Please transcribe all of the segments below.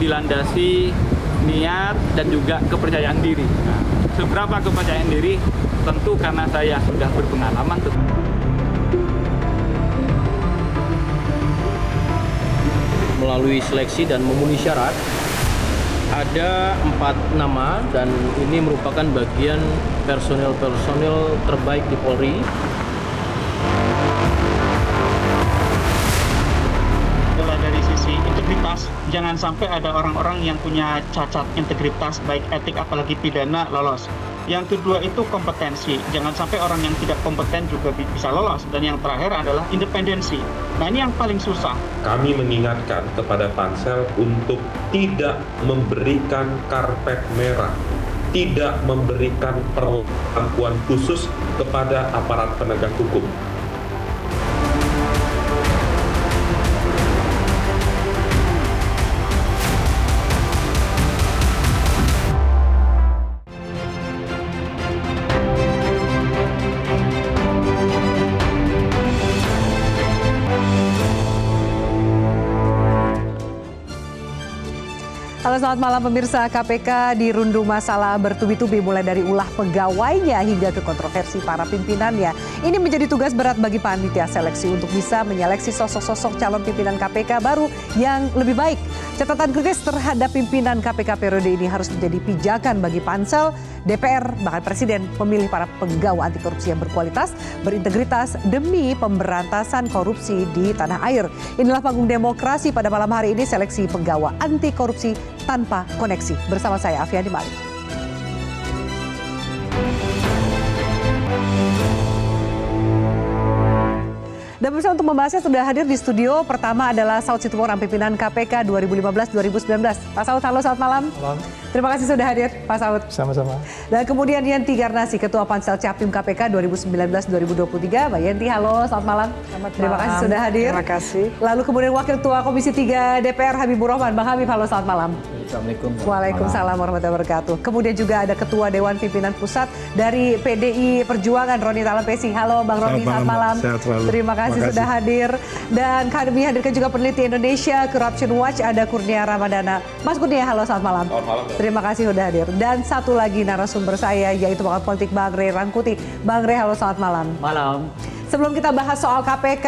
dilandasi niat dan juga kepercayaan diri. Nah, seberapa kepercayaan diri? Tentu karena saya sudah berpengalaman. Melalui seleksi dan memenuhi syarat, ada 4 nama dan ini merupakan bagian personil terbaik di Polri. Mulai dari sisi integritas, jangan sampai ada orang-orang yang punya cacat integritas baik etik apalagi pidana lolos. Yang kedua itu kompetensi, jangan sampai orang yang tidak kompeten juga bisa lolos. Dan yang terakhir adalah independensi. Nah ini yang paling susah. Kami mengingatkan kepada Pansel untuk tidak memberikan karpet merah, tidak memberikan perlakuan khusus kepada aparat penegak hukum. Halo, selamat malam pemirsa. KPK dirundung masalah bertubi-tubi mulai dari ulah pegawainya hingga ke kontroversi para pimpinannya. Ini menjadi tugas berat bagi panitia seleksi untuk bisa menyeleksi sosok-sosok calon pimpinan KPK baru yang lebih baik. Catatan kritis terhadap pimpinan KPK periode ini harus menjadi pijakan bagi Pansel, DPR, bahkan Presiden memilih para pegawai anti korupsi yang berkualitas, berintegritas demi pemberantasan korupsi di tanah air. Inilah panggung demokrasi pada malam hari ini, seleksi pegawai anti korupsi tanpa koneksi. Bersama saya Afiani Malik. Dan bersama untuk membahasnya sudah hadir di studio. Pertama adalah Saud Situmorang, pimpinan KPK 2015-2019. Pak Saud, halo, selamat malam. Malam. Terima kasih sudah hadir, Pak Saud. Sama-sama. Dan kemudian Yenti Garnasi, Ketua Pansel Capim KPK 2019-2023. Mbak Yenti, halo, selamat malam. Terima kasih sudah hadir. Terima kasih. Lalu kemudian Wakil Ketua Komisi 3 DPR Habibur Rahman. Bang Habib, halo, selamat malam. Assalamualaikum. Waalaikumsalam warahmatullahi wabarakatuh. Kemudian juga ada Ketua Dewan Pimpinan Pusat dari PDI Perjuangan, Roni Talapesi. Halo Bang Roni, selamat malam. Terima kasih sudah hadir. Dan kami hadirkan juga peneliti Indonesia Corruption Watch, ada Kurnia Ramadana. Mas Kurnia, halo, selamat malam. Selamat malam. Terima kasih sudah hadir. Dan satu lagi narasumber saya yaitu pakar politik Bang Rey Rangkuti. Bang Rey, halo, selamat malam. Malam. Sebelum kita bahas soal KPK,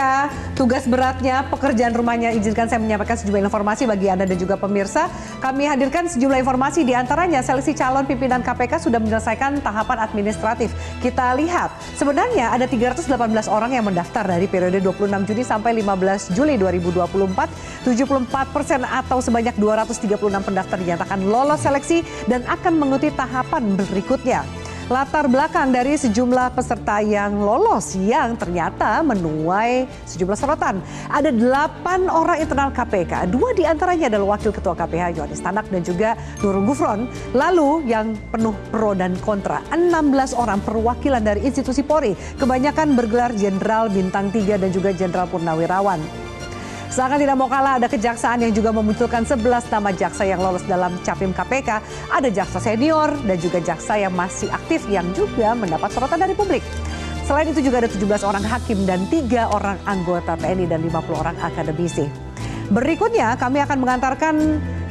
tugas beratnya, pekerjaan rumahnya, izinkan saya menyampaikan sejumlah informasi bagi Anda dan juga pemirsa. Kami hadirkan sejumlah informasi, di antaranya seleksi calon pimpinan KPK sudah menyelesaikan tahapan administratif. Kita lihat, sebenarnya ada 318 orang yang mendaftar dari periode 26 Juni sampai 15 Juli 2024. 74% atau sebanyak 236 pendaftar dinyatakan lolos seleksi dan akan mengikuti tahapan berikutnya. Latar belakang dari sejumlah peserta yang lolos yang ternyata menuai sejumlah sorotan. Ada 8 orang internal KPK, 2 diantaranya adalah Wakil Ketua KPH Johanis Tanak dan juga Nurul Gufron. Lalu yang penuh pro dan kontra, 16 orang perwakilan dari institusi Polri, kebanyakan bergelar Jenderal Bintang 3 dan juga Jenderal Purnawirawan. Seakan tidak mau kalah, ada kejaksaan yang juga memunculkan 11 nama jaksa yang lolos dalam capim KPK. Ada jaksa senior dan juga jaksa yang masih aktif yang juga mendapat sorotan dari publik. Selain itu juga ada 17 orang hakim dan 3 orang anggota TNI dan 50 orang akademisi. Berikutnya kami akan mengantarkan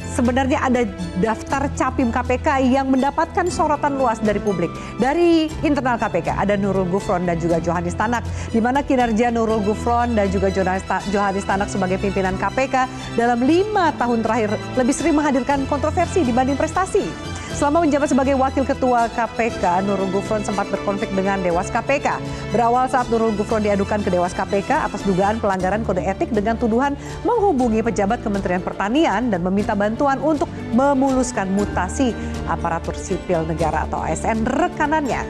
sebenarnya ada daftar capim KPK yang mendapatkan sorotan luas dari publik. Dari internal KPK ada Nurul Gufron dan juga Johanis Tanak, di mana kinerja Nurul Gufron dan juga Johanis Tanak sebagai pimpinan KPK dalam 5 tahun terakhir lebih sering menghadirkan kontroversi dibanding prestasi. Selama menjabat sebagai Wakil Ketua KPK, Nurul Gufron sempat berkonflik dengan Dewas KPK. Berawal saat Nurul Gufron diadukan ke Dewas KPK atas dugaan pelanggaran kode etik dengan tuduhan menghubungi pejabat Kementerian Pertanian dan meminta bantuan untuk memuluskan mutasi aparatur sipil negara atau ASN rekanannya.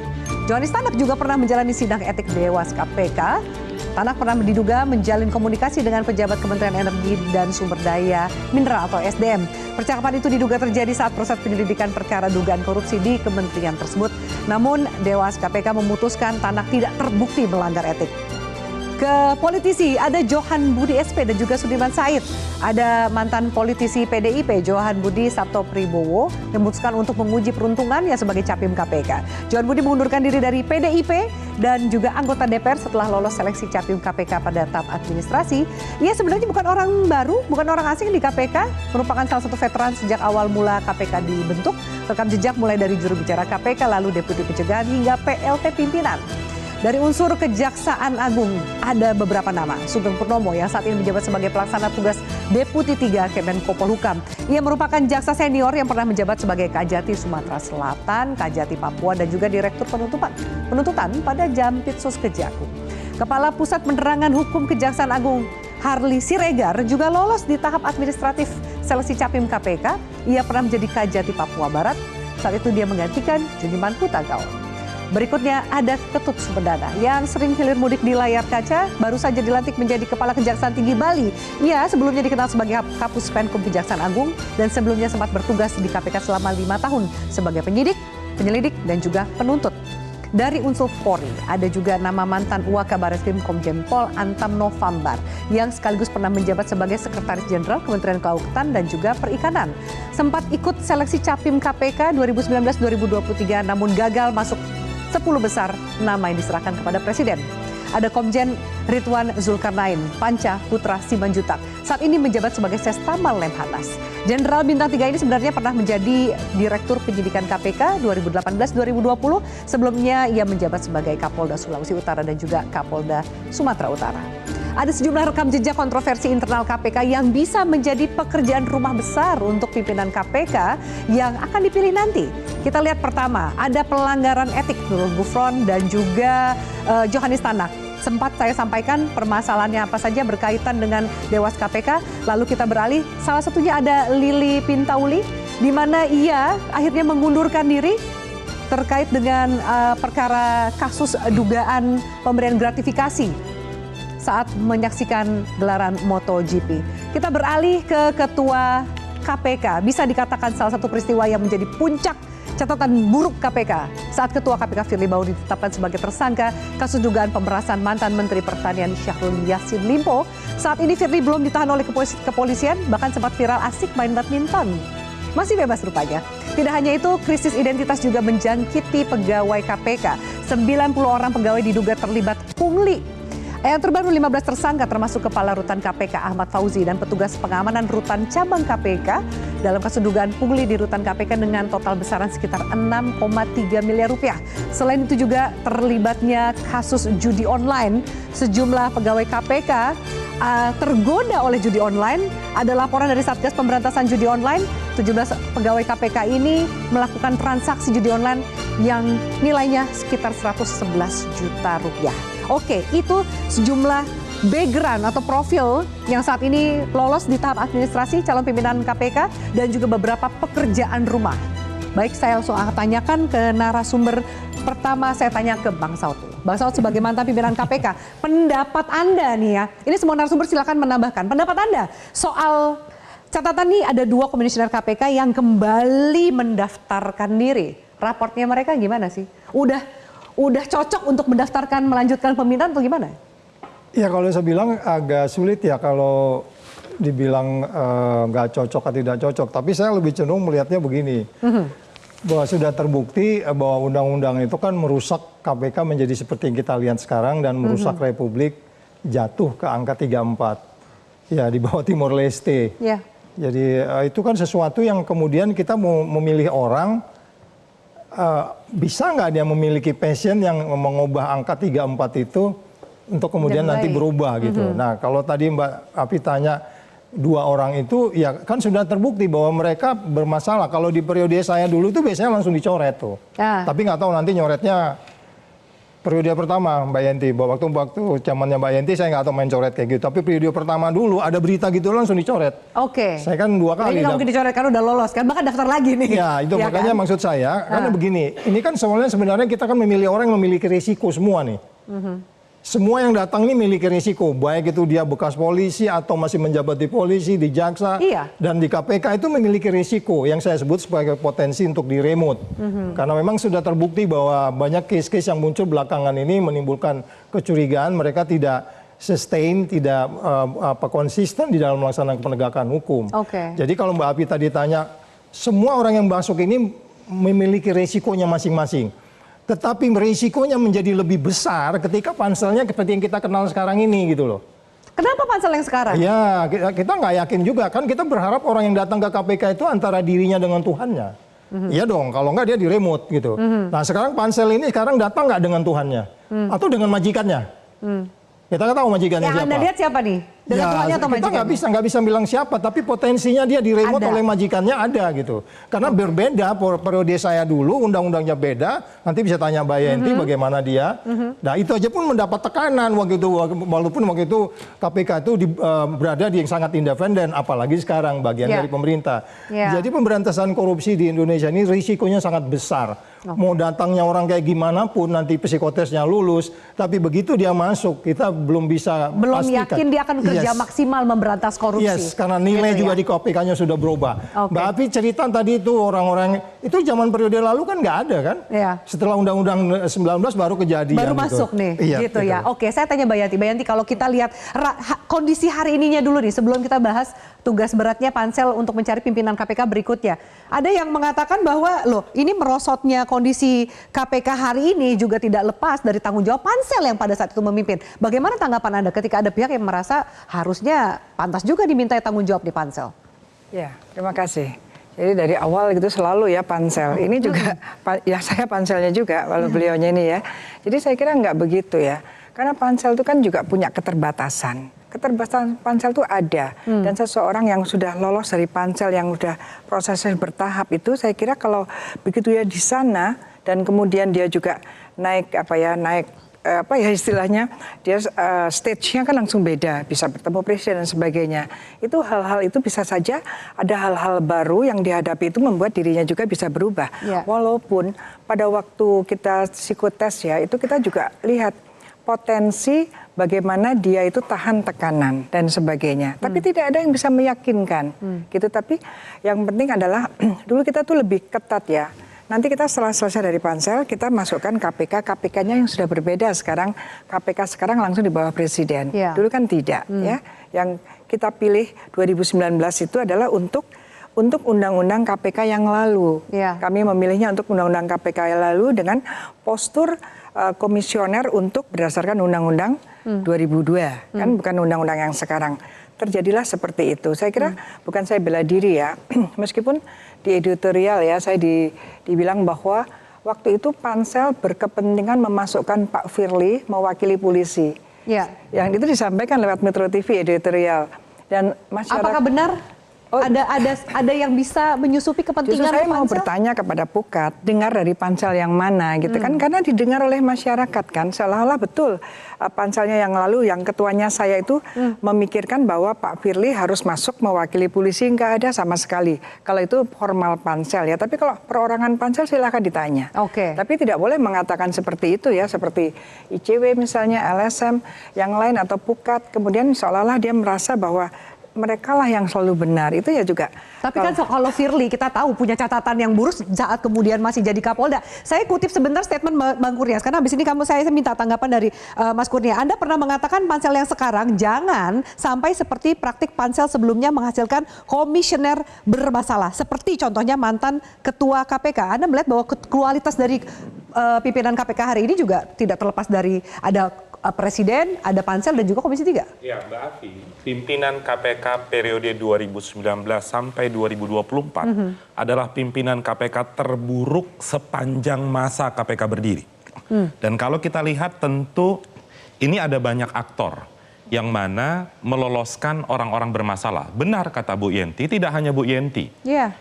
Johanis Tanak juga pernah menjalani sidang etik Dewas KPK. Tanak pernah diduga menjalin komunikasi dengan pejabat Kementerian Energi dan Sumber Daya Mineral atau SDM. Percakapan itu diduga terjadi saat proses penyelidikan perkara dugaan korupsi di kementerian tersebut. Namun Dewas KPK memutuskan Tanak tidak terbukti melanggar etik. Ke politisi, ada Johan Budi SP dan juga Sudirman Said. Ada mantan politisi PDIP Johan Budi Sabtopribowo yang memutuskan untuk menguji peruntungannya sebagai capim KPK. Johan Budi mengundurkan diri dari PDIP dan juga anggota DPR setelah lolos seleksi capim KPK pada tahap administrasi. Ia sebenarnya bukan orang baru, bukan orang asing di KPK, merupakan salah satu veteran sejak awal mula KPK dibentuk. Rekam jejak mulai dari juru bicara KPK, lalu deputi pencegahan hingga PLT pimpinan. Dari unsur Kejaksaan Agung ada beberapa nama. Sugeng Purnomo yang saat ini menjabat sebagai pelaksana tugas Deputi 3 Kemenko Polhukam. Ia merupakan jaksa senior yang pernah menjabat sebagai Kajati Sumatera Selatan, Kajati Papua dan juga Direktur Penuntutan pada Jampitsus Kejagung. Kepala Pusat Penerangan Hukum Kejaksaan Agung Harli Siregar juga lolos di tahap administratif seleksi capim KPK. Ia pernah menjadi Kajati Papua Barat. Saat itu dia menggantikan Juniman Hutagao. Berikutnya ada Ketut Sumedana yang sering hilir mudik di layar kaca, baru saja dilantik menjadi Kepala Kejaksaan Tinggi Bali. Ia sebelumnya dikenal sebagai Kapus Penkum Kejaksaan Agung dan sebelumnya sempat bertugas di KPK selama 5 tahun sebagai penyidik, penyelidik, dan juga penuntut. Dari unsur Polri, ada juga nama mantan Wakabareskrim Komjen Pol Antam Novambar yang sekaligus pernah menjabat sebagai Sekretaris Jenderal Kementerian Kelautan dan juga Perikanan. Sempat ikut seleksi capim KPK 2019-2023 namun gagal masuk 10 besar nama yang diserahkan kepada Presiden. Ada Komjen Ridwan Zulkarnain, Panca Putra Simanjutak. Saat ini menjabat sebagai Sestamal Lemhanas. Jenderal Bintang 3 ini sebenarnya pernah menjadi Direktur Penyidikan KPK 2018-2020. Sebelumnya ia menjabat sebagai Kapolda Sulawesi Utara dan juga Kapolda Sumatera Utara. Ada sejumlah rekam jejak kontroversi internal KPK yang bisa menjadi pekerjaan rumah besar untuk pimpinan KPK yang akan dipilih nanti. Kita lihat pertama, ada pelanggaran etik Nurul Gufron dan juga Johanis Tanak. Sempat saya sampaikan permasalahannya apa saja berkaitan dengan Dewas KPK. Lalu kita beralih, salah satunya ada Lili Pintauli, di mana ia akhirnya mengundurkan diri terkait dengan perkara kasus dugaan pemberian gratifikasi saat menyaksikan gelaran MotoGP. Kita beralih ke Ketua KPK. Bisa dikatakan salah satu peristiwa yang menjadi puncak catatan buruk KPK saat Ketua KPK Firly Bahuri ditetapkan sebagai tersangka kasus dugaan pemerasan mantan Menteri Pertanian Syahrul Yassin Limpo. Saat ini Firly belum ditahan oleh kepolisian, bahkan sempat viral asik main badminton. Masih bebas rupanya. Tidak hanya itu, krisis identitas juga menjangkiti pegawai KPK. 90 orang pegawai diduga terlibat pungli. Yang terbaru 15 tersangka termasuk Kepala Rutan KPK Ahmad Fauzi dan petugas pengamanan Rutan Cabang KPK dalam kasus dugaan pungli di Rutan KPK dengan total besaran sekitar 6,3 miliar rupiah. Selain itu juga terlibatnya kasus judi online. Sejumlah pegawai KPK tergoda oleh judi online. Ada laporan dari Satgas Pemberantasan Judi Online, 17 pegawai KPK ini melakukan transaksi judi online yang nilainya sekitar 111 juta rupiah. Oke, itu sejumlah background atau profil yang saat ini lolos di tahap administrasi calon pimpinan KPK dan juga beberapa pekerjaan rumah. Baik, saya langsung tanyakan ke narasumber pertama, saya tanya ke Bang Saud. Bang Saud sebagai mantan pimpinan KPK, pendapat Anda nih ya, ini semua narasumber silakan menambahkan. Pendapat Anda soal catatan nih ada 2 komisioner KPK yang kembali mendaftarkan diri. Raportnya mereka gimana sih? Udah cocok untuk mendaftarkan melanjutkan pemerintahan atau gimana? Ya kalau saya bilang agak sulit ya kalau dibilang nggak cocok atau tidak cocok. Tapi saya lebih cenderung melihatnya begini. Bahwa sudah terbukti bahwa undang-undang itu kan merusak KPK menjadi seperti yang kita lihat sekarang dan merusak Republik jatuh ke angka 34. Ya di bawah Timor Leste. Yeah. Jadi itu kan sesuatu yang kemudian kita mau memilih orang. Bisa nggak dia memiliki passion yang mengubah angka 34 itu untuk kemudian nanti berubah gitu. Nah kalau tadi Mbak Api tanya 2 orang itu ya kan sudah terbukti bahwa mereka bermasalah. Kalau di periode saya dulu tuh biasanya langsung dicoret tuh. Tapi nggak tahu nanti nyoretnya periode pertama Mbak Yenti. Waktu zamannya Mbak Yenti saya nggak tahu main coret kayak gitu. Tapi periode pertama dulu ada berita gitu langsung dicoret. Oke. Saya kan 2 kali. Ini nggak mungkin dicoret karena udah lolos kan, bahkan daftar lagi nih. Ya itu ya makanya kan? Maksud saya karena begini. Ini kan sebenarnya kita kan memilih orang yang memiliki risiko semua nih. Semua yang datang ini memiliki risiko, baik itu dia bekas polisi atau masih menjabat di polisi, di jaksa, dan di KPK itu memiliki risiko yang saya sebut sebagai potensi untuk diremot. Karena memang sudah terbukti bahwa banyak case-case yang muncul belakangan ini menimbulkan kecurigaan mereka tidak sustain, tidak konsisten di dalam melaksanakan penegakan hukum. Oke. Jadi kalau Mbak Api tadi tanya, semua orang yang masuk ini memiliki resikonya masing-masing. Tetapi risikonya menjadi lebih besar ketika panselnya seperti yang kita kenal sekarang ini gitu loh. Kenapa pansel yang sekarang? Ya, kita nggak yakin juga. Kan kita berharap orang yang datang ke KPK itu antara dirinya dengan Tuhannya. Iya dong, kalau nggak dia di remote gitu. Nah sekarang pansel ini sekarang datang nggak dengan Tuhannya? Atau dengan majikannya? Kita nggak tahu majikannya Yang siapa. Anda lihat siapa nih? Dengan Tuhannya atau kita majikannya? nggak bisa bilang siapa, tapi potensinya dia di remote Ada. oleh majikannya ada gitu. Karena berbeda periode saya dulu, undang-undangnya beda. Nanti bisa tanya Mbak Yenti bagaimana dia. Nah itu aja pun mendapat tekanan waktu itu, walaupun waktu itu KPK itu berada di yang sangat independen, apalagi sekarang bagian dari pemerintah. Jadi pemberantasan korupsi di Indonesia ini risikonya sangat besar. Mau datangnya orang kayak gimana pun nanti psikotesnya lulus, tapi begitu dia masuk kita belum bisa Belum pastikan. yakin dia akan kerja maksimal memberantas korupsi. Yes, karena nilai Gitu juga ya? di KPK-nya sudah berubah. Oke. Mbak Api cerita tadi itu orang-orang itu zaman periode lalu kan nggak ada kan? Iya. Setelah Undang-Undang 19 baru kejadian. Baru gitu. masuk nih, Iya, gitu ya. Oke, saya tanya Mbak Yanti. Mbak Yanti, kalau kita lihat kondisi hari ininya dulu nih, sebelum kita bahas tugas beratnya pansel untuk mencari pimpinan KPK berikutnya. Ada yang mengatakan bahwa, loh, ini merosotnya kondisi KPK hari ini juga tidak lepas dari tanggung jawab pansel yang pada saat itu memimpin. Bagaimana tanggapan Anda ketika ada pihak yang merasa harusnya pantas juga dimintai tanggung jawab di pansel? Ya, terima kasih. Jadi dari awal gitu selalu ya pansel. Ini juga, ya saya panselnya juga, walau beliaunya ini ya. Jadi saya kira nggak begitu ya. Karena pansel itu kan juga punya keterbatasan. Keterbatasan pansel itu ada. Dan seseorang yang sudah lolos dari pansel yang sudah prosesnya bertahap itu, saya kira kalau begitu ya di sana, dan kemudian dia juga naik istilahnya dia stage-nya kan langsung beda, bisa bertemu presiden dan sebagainya. Itu hal-hal itu bisa saja ada hal-hal baru yang dihadapi itu membuat dirinya juga bisa berubah. Walaupun pada waktu kita psikotes ya, itu kita juga lihat potensi bagaimana dia itu tahan tekanan dan sebagainya. Tapi tidak ada yang bisa meyakinkan gitu. Tapi yang penting adalah dulu kita tuh lebih ketat ya. Nanti kita setelah selesai dari pansel, kita masukkan KPK, KPK-nya yang sudah berbeda sekarang. KPK sekarang langsung di bawah presiden. Dulu kan tidak ya. Yang kita pilih 2019 itu adalah untuk undang-undang KPK yang lalu. Kami memilihnya untuk undang-undang KPK yang lalu dengan postur komisioner untuk berdasarkan undang-undang 2002. Kan bukan undang-undang yang sekarang. Terjadilah seperti itu. Saya kira bukan saya bela diri ya. Meskipun di editorial ya saya dibilang bahwa waktu itu pansel berkepentingan memasukkan Pak Firly mewakili polisi. Yang itu disampaikan lewat Metro TV editorial. Dan masyarakat. Apakah benar? Ada yang bisa menyusupi kepentingan Justru saya pansel? mau bertanya kepada Pukat, dengar dari pansel yang mana gitu kan, karena didengar oleh masyarakat kan, seolah-olah betul panselnya yang lalu, yang ketuanya saya itu memikirkan bahwa Pak Firly harus masuk mewakili polisi, nggak ada sama sekali. Kalau itu formal pansel ya, tapi kalau perorangan pansel silakan ditanya. Tapi tidak boleh mengatakan seperti itu ya, seperti ICW misalnya, LSM, yang lain atau Pukat, kemudian seolah-olah dia merasa bahwa mereka lah yang selalu benar, itu ya juga. Tapi kan kalau Firly kita tahu punya catatan yang buruk saat kemudian masih jadi Kapolda. Saya kutip sebentar statement Bang Kurnias, karena habis ini saya minta tanggapan dari Mas Kurnia. Anda pernah mengatakan pansel yang sekarang jangan sampai seperti praktik pansel sebelumnya menghasilkan komisioner bermasalah. Seperti contohnya mantan Ketua KPK. Anda melihat bahwa kualitas dari pimpinan KPK hari ini juga tidak terlepas dari ada Presiden, ada pansel dan juga Komisi 3. Ya, Mbak Afi, pimpinan KPK periode 2019 sampai 2024 adalah pimpinan KPK terburuk sepanjang masa KPK berdiri. Dan kalau kita lihat tentu ini ada banyak aktor yang mana meloloskan orang-orang bermasalah. Benar kata Bu Yenti, tidak hanya Bu Yenti.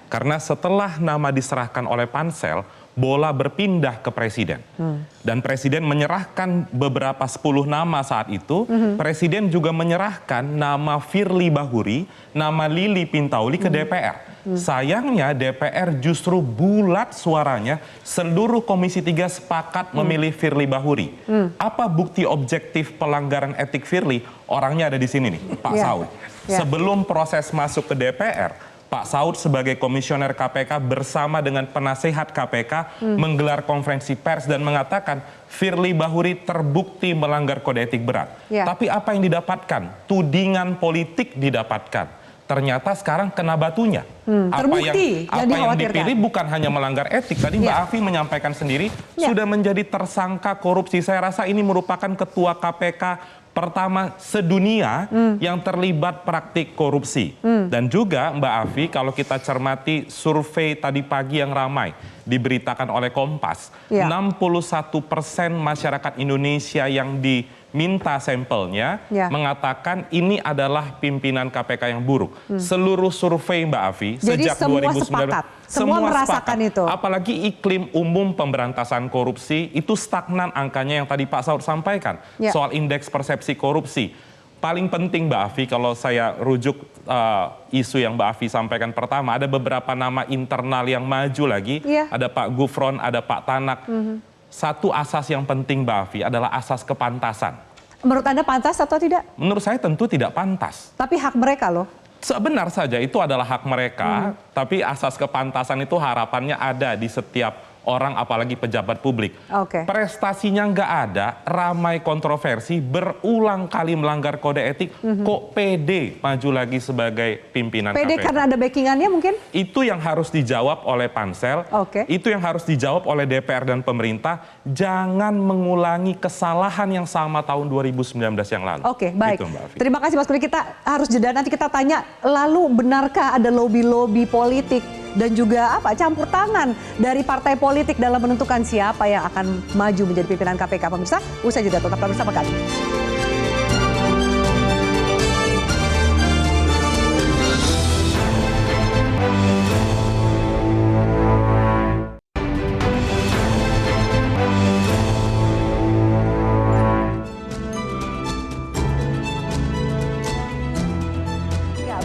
Karena setelah nama diserahkan oleh pansel, bola berpindah ke presiden. Dan presiden menyerahkan beberapa 10 nama saat itu. Presiden juga menyerahkan nama Firly Bahuri, nama Lili Pintauli ke DPR. Sayangnya DPR justru bulat suaranya, seluruh Komisi 3 sepakat memilih Firly Bahuri. Apa bukti objektif pelanggaran etik Firly? Orangnya ada di sini nih, Pak Saud. Sebelum proses masuk ke DPR, Pak Saud sebagai komisioner KPK bersama dengan penasehat KPK menggelar konferensi pers dan mengatakan Firly Bahuri terbukti melanggar kode etik berat. Tapi apa yang didapatkan? Tudingan politik didapatkan. Ternyata sekarang kena batunya. Apa yang dipilih bukan hanya melanggar etik. Tadi Mbak Afi menyampaikan sendiri sudah menjadi tersangka korupsi. Saya rasa ini merupakan ketua KPK pertama sedunia yang terlibat praktik korupsi. Dan juga Mbak Afi, kalau kita cermati survei tadi pagi yang ramai diberitakan oleh Kompas, 61% masyarakat Indonesia yang diminta sampelnya mengatakan ini adalah pimpinan KPK yang buruk. Seluruh survei Mbak Afi jadi sejak semua 2019 sepakat. Semua merasakan sepakat. itu. Apalagi iklim umum pemberantasan korupsi itu stagnan angkanya yang tadi Pak Saud sampaikan soal indeks persepsi korupsi. Paling penting Mbak Afi, kalau saya rujuk isu yang Mbak Afi sampaikan pertama, ada beberapa nama internal yang maju lagi. Ada Pak Gufron, ada Pak Tanak. Satu asas yang penting Mbak Afi adalah asas kepantasan. Menurut Anda pantas atau tidak? Menurut saya tentu tidak pantas. Tapi hak mereka loh. Sebenar saja itu adalah hak mereka, tapi asas kepantasan itu harapannya ada di setiap orang, apalagi pejabat publik. Prestasinya nggak ada, ramai kontroversi, berulang kali melanggar kode etik, kok pede maju lagi sebagai pimpinan pede KPK? Karena ada backingannya mungkin? Itu yang harus dijawab oleh pansel, itu yang harus dijawab oleh DPR dan pemerintah. Jangan mengulangi kesalahan yang sama tahun 2019 yang lalu. Baik. Gitu, Mbak Afi. Terima kasih Mas Kurnia. Kita harus jeda, nanti kita tanya, lalu benarkah ada lobby-lobby politik dan juga campur tangan dari partai politik dalam menentukan siapa yang akan maju menjadi pimpinan KPK? Pemirsa, usai jeda tetaplah bersama kami.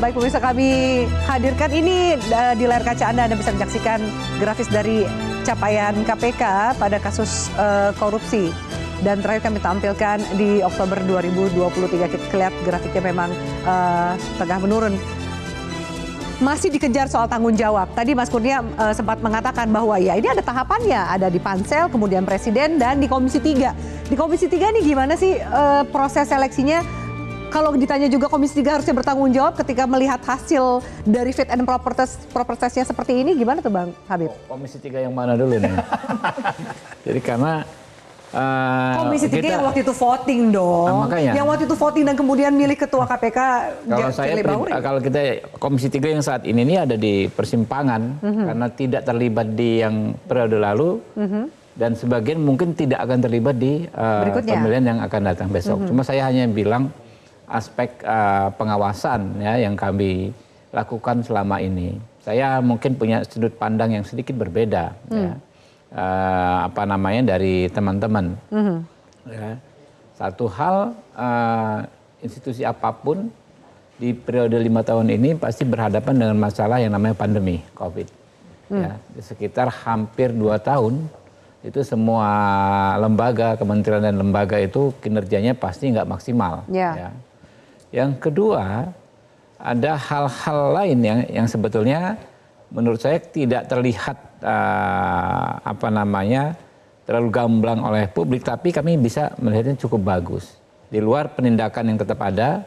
Baik pemirsa, kami hadirkan ini di layar kaca Anda bisa menyaksikan grafis dari capaian KPK pada kasus korupsi. Dan terakhir kami tampilkan di Oktober 2023, kita lihat grafiknya memang tengah menurun. Masih dikejar soal tanggung jawab. Tadi Mas Kurnia sempat mengatakan bahwa ini ada tahapannya, ada di Pansel, kemudian Presiden, dan di Komisi 3. Di Komisi 3 ini gimana sih proses seleksinya? Kalau ditanya juga Komisi 3 harusnya bertanggung jawab ketika melihat hasil dari fit and proper testnya seperti ini, gimana tuh Bang Habib? Komisi 3 yang mana dulu nih? Jadi karena Komisi 3 yang waktu itu voting dong. Makanya. Yang waktu itu voting dan kemudian milih ketua KPK. Kalau kita Komisi 3 yang saat ini ada di persimpangan karena tidak terlibat di yang periode lalu dan sebagian mungkin tidak akan terlibat di pemilihan yang akan datang besok. Cuma saya hanya bilang aspek pengawasan yang kami lakukan selama ini. Saya mungkin punya sudut pandang yang sedikit berbeda dari teman-teman. Satu hal, institusi apapun di periode 5 tahun ini pasti berhadapan dengan masalah yang namanya pandemi COVID. Di sekitar hampir 2 tahun itu semua lembaga, kementerian dan lembaga itu kinerjanya pasti nggak maksimal. Yang kedua, ada hal-hal lain yang sebetulnya menurut saya tidak terlihat terlalu gamblang oleh publik, tapi kami bisa melihatnya cukup bagus. Di luar penindakan yang tetap ada,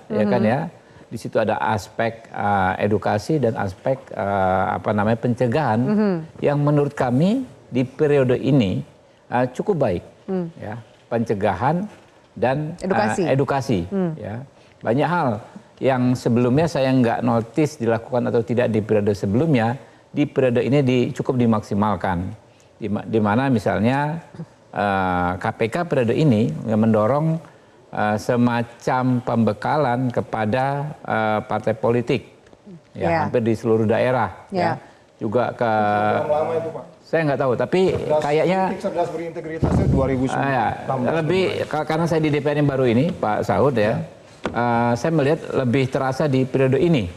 di situ ada aspek edukasi dan aspek pencegahan yang menurut kami di periode ini cukup baik, pencegahan dan edukasi. Banyak hal yang sebelumnya saya nggak notice dilakukan atau tidak di periode sebelumnya, di periode ini cukup dimaksimalkan. Di mana misalnya KPK periode ini mendorong semacam pembekalan kepada partai politik, hampir di seluruh daerah, juga ke. Lama itu, Pak. Saya nggak tahu, tapi kayaknya cerdas berintegritas itu 2009. lebih karena saya di DPR yang baru ini, Pak Saud saya melihat lebih terasa di periode ini,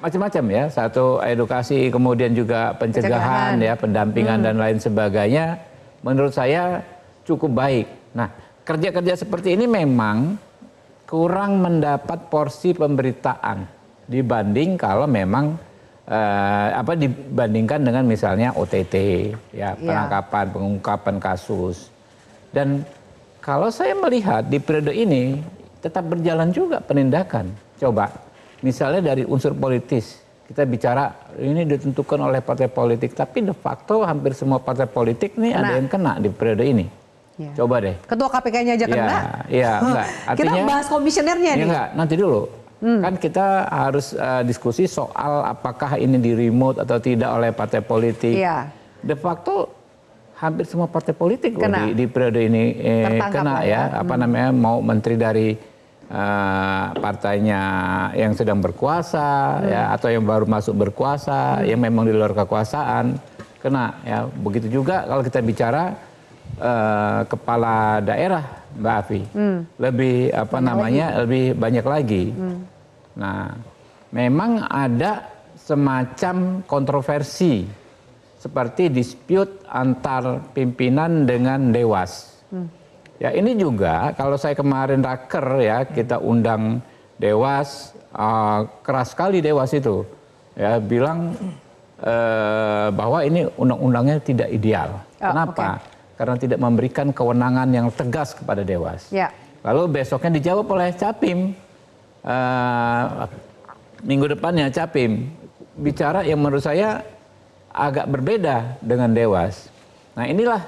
macam-macam satu edukasi, kemudian juga pencegahan. Pendampingan dan lain sebagainya, menurut saya cukup baik. Nah, kerja-kerja seperti ini memang kurang mendapat porsi pemberitaan dibanding kalau memang dibandingkan dengan misalnya OTT, ya penangkapan, pengungkapan kasus. Dan kalau saya melihat di periode ini tetap berjalan juga penindakan. Coba, misalnya dari unsur politis, kita bicara ini ditentukan oleh partai politik, tapi de facto hampir semua partai politik nih ada yang kena di periode ini. Ya. Coba deh. Ketua KPK-nya aja kena. Iya, enggak. Artinya, kita bahas komisionernya nih. Enggak, nanti dulu. Kan kita harus diskusi soal apakah ini di remote atau tidak oleh partai politik. Iya. De facto hampir semua partai politik di periode ini kena ya. Apa namanya, mau menteri dari partainya yang sedang berkuasa ya, atau yang baru masuk berkuasa, yang memang di luar kekuasaan kena ya. Begitu juga kalau kita bicara kepala daerah, Mbak Afi, lebih lebih banyak lagi. Nah, memang ada semacam kontroversi seperti dispute antar pimpinan dengan Dewas. Ya, ini juga kalau saya kemarin raker ya, kita undang Dewas, keras sekali Dewas itu ya, bilang bahwa ini undang-undangnya tidak ideal. Kenapa? Karena tidak memberikan kewenangan yang tegas kepada Dewas. Ya. Lalu besoknya dijawab oleh Capim, minggu depannya Capim bicara yang menurut saya agak berbeda dengan Dewas. Nah, inilah